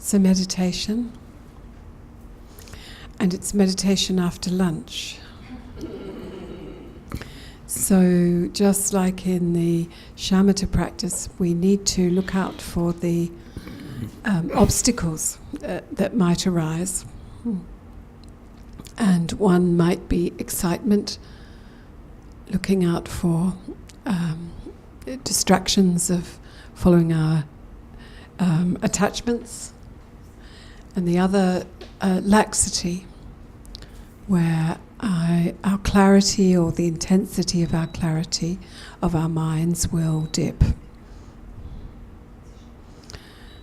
It's a meditation, and it's meditation after lunch. So just like in the shamatha practice, we need to look out for the obstacles that might arise. And one might be excitement, looking out for distractions of following our attachments, and the other laxity, where our clarity or the intensity of our clarity of our minds will dip.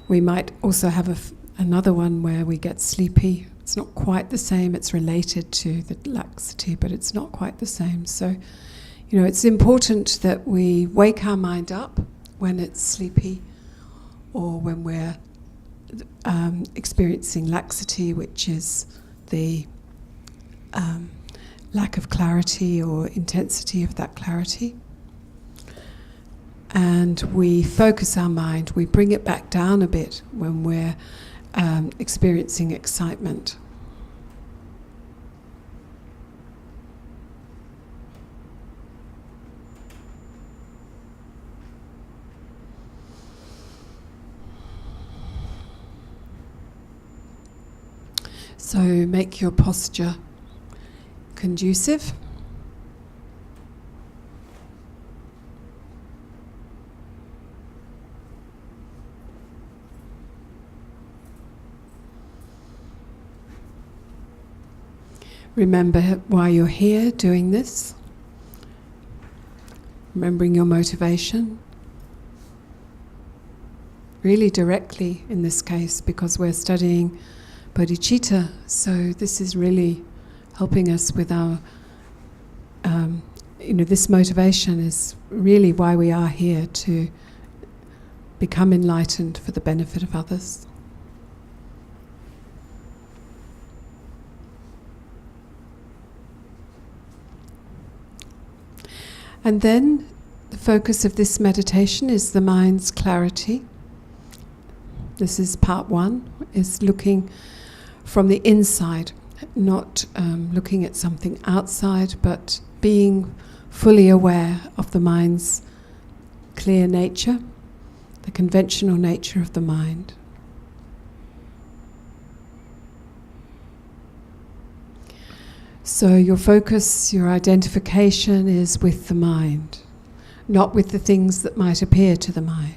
We might also have another one where we get sleepy. It's not quite the same. It's related to the laxity, but it's not quite the same. So, it's important that we wake our mind up when it's sleepy or when we're experiencing laxity, which is the lack of clarity or intensity of that clarity. And we focus our mind, we bring it back down a bit when we're experiencing excitement. So make your posture conducive. Remember why you're here doing this. Remembering your motivation. Really directly in this case, because we're studying Boddhichita, so this is really helping us with our, this motivation is really why we are here, to become enlightened for the benefit of others. And then the focus of this meditation is the mind's clarity. This is part one, is looking from the inside, not looking at something outside, but being fully aware of the mind's clear nature, the conventional nature of the mind. So your focus, your identification is with the mind, not with the things that might appear to the mind.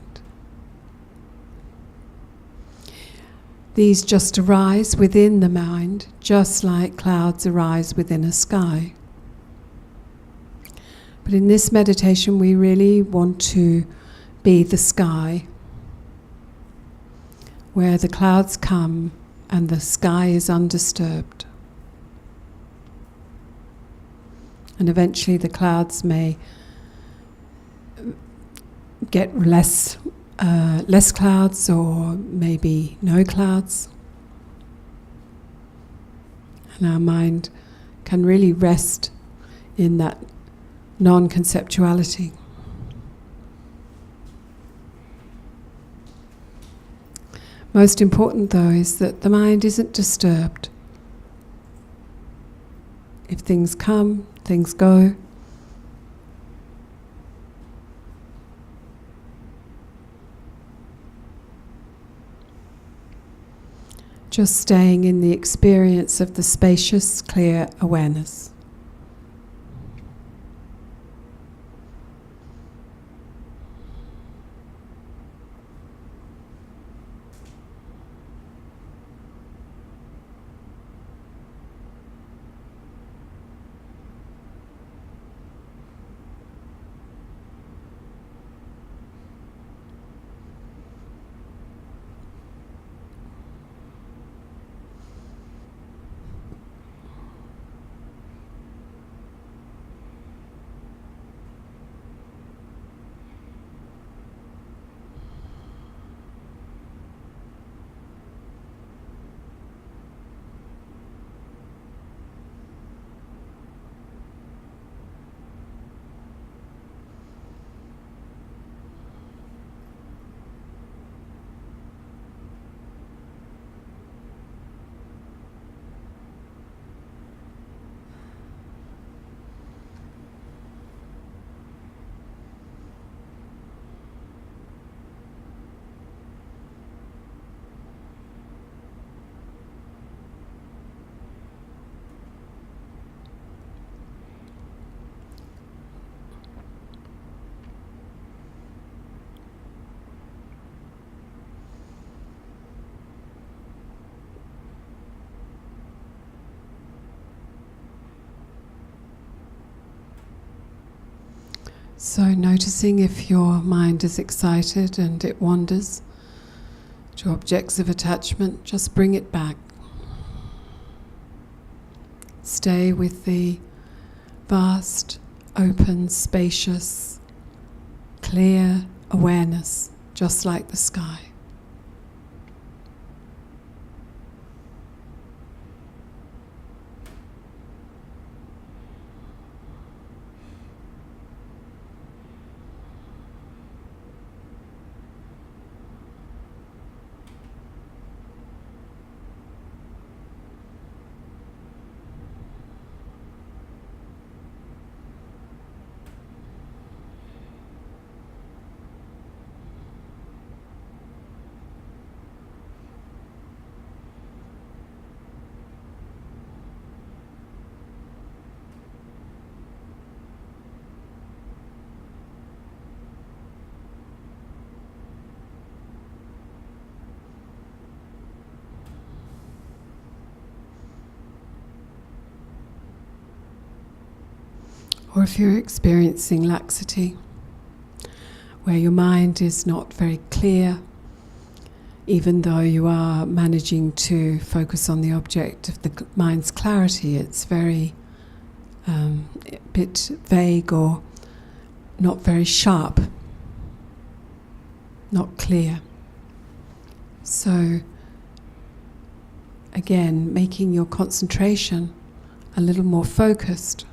These just arise within the mind, just like clouds arise within a sky. But in this meditation, we really want to be the sky, where the clouds come and the sky is undisturbed. And eventually the clouds may get less clouds, or maybe no clouds. And our mind can really rest in that non-conceptuality. Most important, though, is that the mind isn't disturbed. If things come, things go. Just staying in the experience of the spacious, clear awareness. So noticing if your mind is excited and it wanders to objects of attachment, just bring it back. Stay with the vast, open, spacious, clear awareness, just like the sky. Or if you're experiencing laxity, where your mind is not very clear, even though you are managing to focus on the object of the mind's clarity, it's very a bit vague or not very sharp, not clear. So again, making your concentration a little more focused.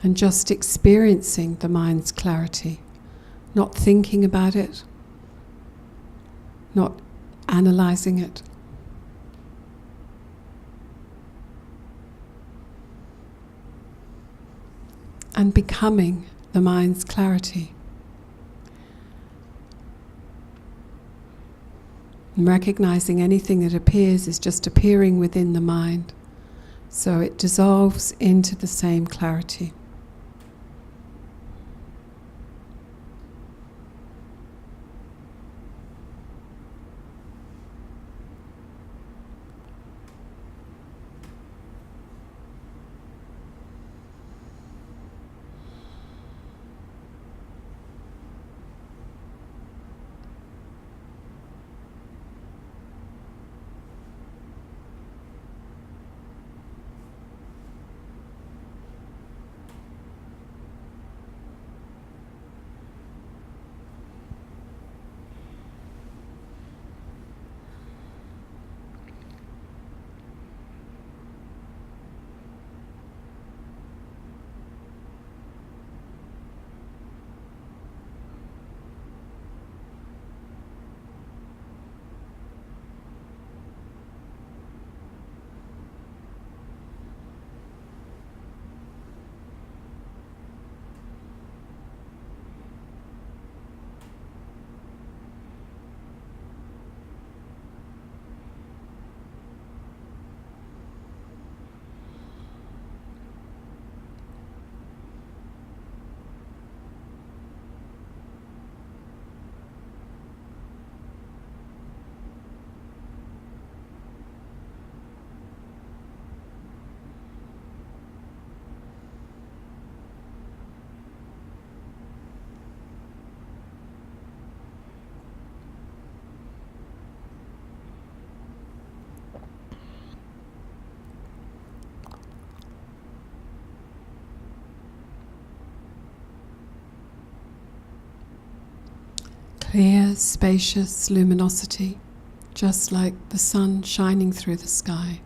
And just experiencing the mind's clarity, not thinking about it, not analyzing it. And becoming the mind's clarity. And recognizing anything that appears is just appearing within the mind, so it dissolves into the same clarity. Clear, spacious luminosity, just like the sun shining through the sky.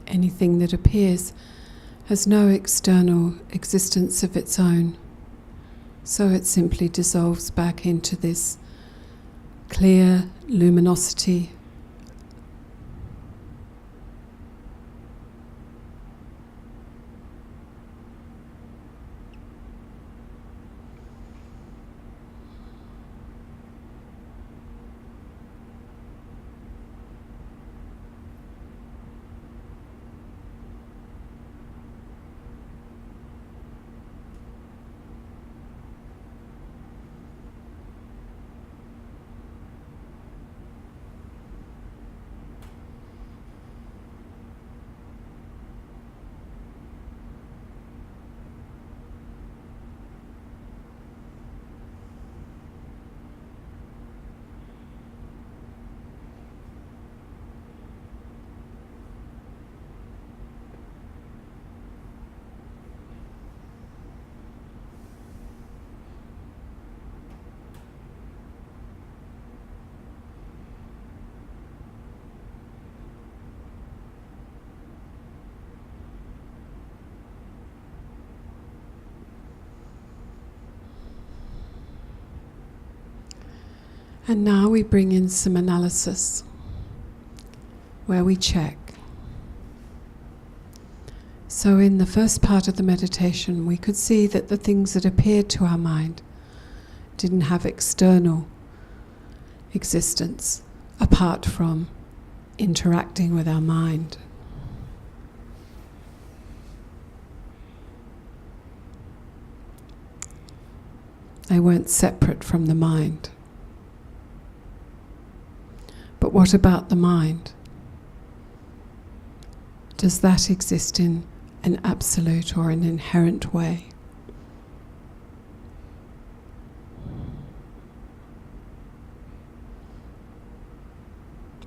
Anything that appears has no external existence of its own. So it simply dissolves back into this clear luminosity. And now we bring in some analysis where we check. So in the first part of the meditation, we could see that the things that appeared to our mind didn't have external existence apart from interacting with our mind. They weren't separate from the mind. But what about the mind? Does that exist in an absolute or an inherent way?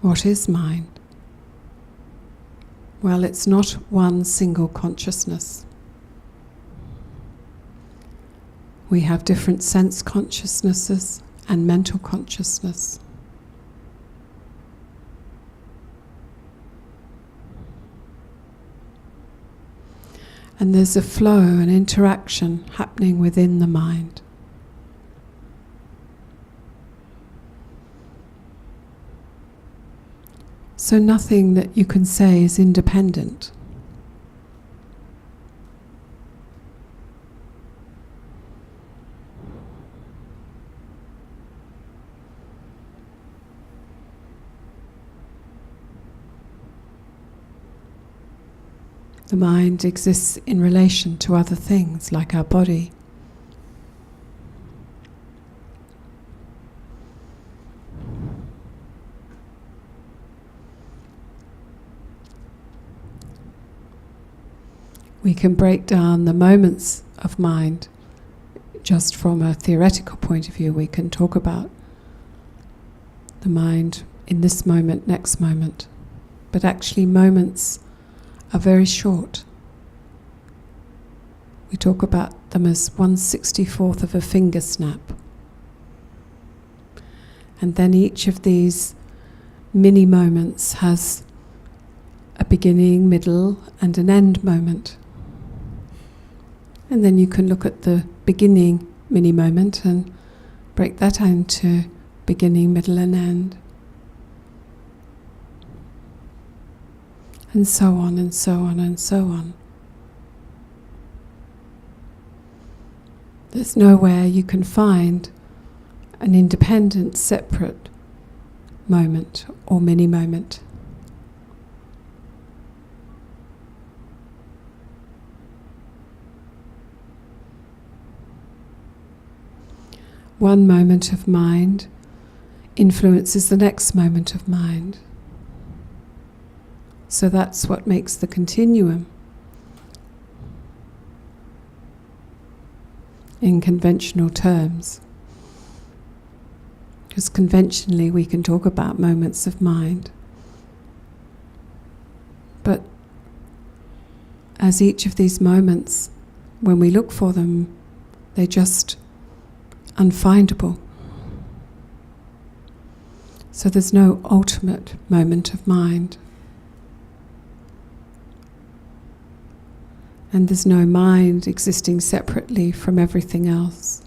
What is mind? Well, it's not one single consciousness. We have different sense consciousnesses and mental consciousness. And there's a flow, an interaction happening within the mind. So nothing that you can say is independent. The mind exists in relation to other things, like our body. We can break down the moments of mind just from a theoretical point of view. We can talk about the mind in this moment, next moment, but actually moments are very short. We talk about them as 1/64th of a finger snap. And then each of these mini moments has a beginning, middle, and an end moment. And then you can look at the beginning mini moment and break that into beginning, middle, and end. And so on, and so on, and so on. There's nowhere you can find an independent, separate moment or mini moment. One moment of mind influences the next moment of mind. So that's what makes the continuum. In conventional terms. Because conventionally we can talk about moments of mind. But as each of these moments, when we look for them, they're just unfindable. So there's no ultimate moment of mind. and there's no mind existing separately from everything else.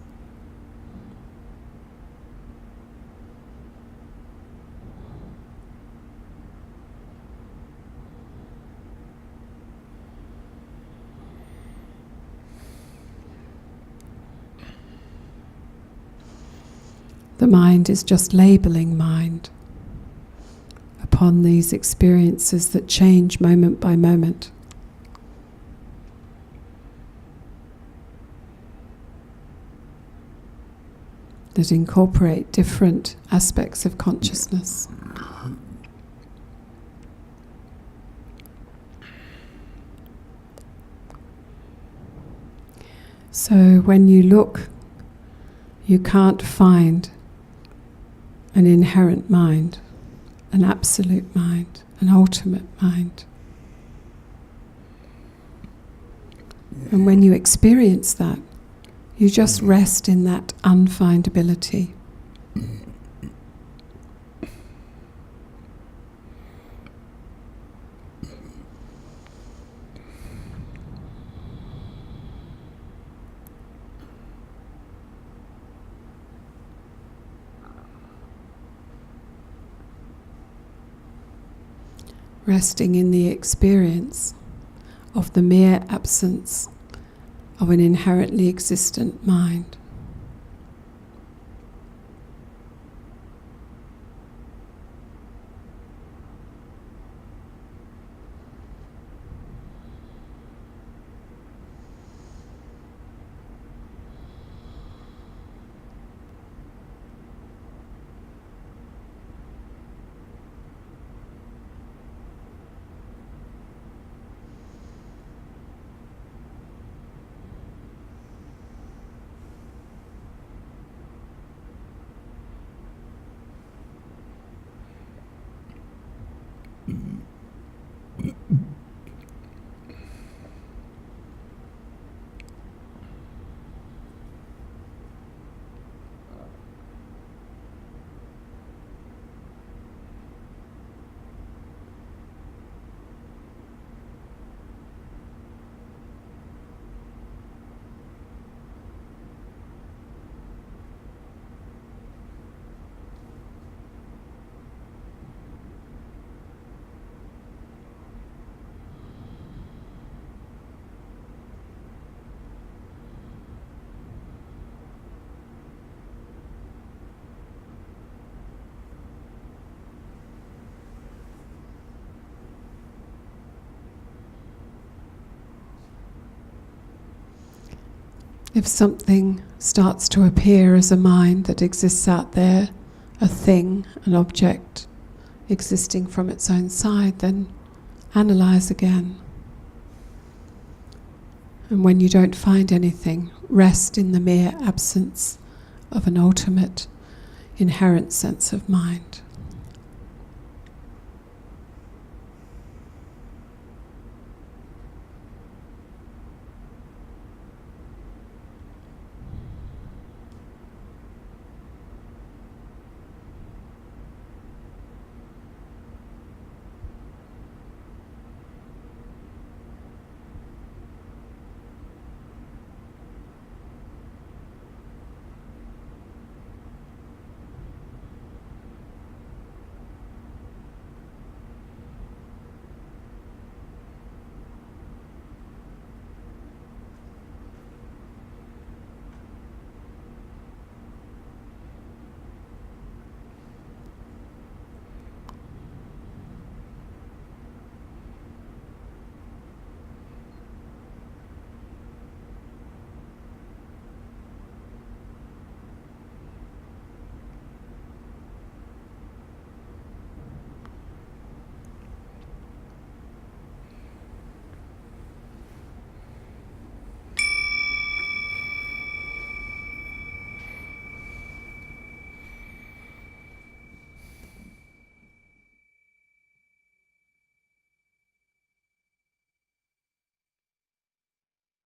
The mind is just labeling mind upon these experiences that change moment by moment. That incorporate different aspects of consciousness. So when you look, you can't find an inherent mind, an absolute mind, an ultimate mind. And when you experience that, you just rest in that unfindability. Resting in the experience of the mere absence of an inherently existent mind. If something starts to appear as a mind that exists out there, a thing, an object existing from its own side, then analyze again. And when you don't find anything, rest in the mere absence of an ultimate, inherent sense of mind.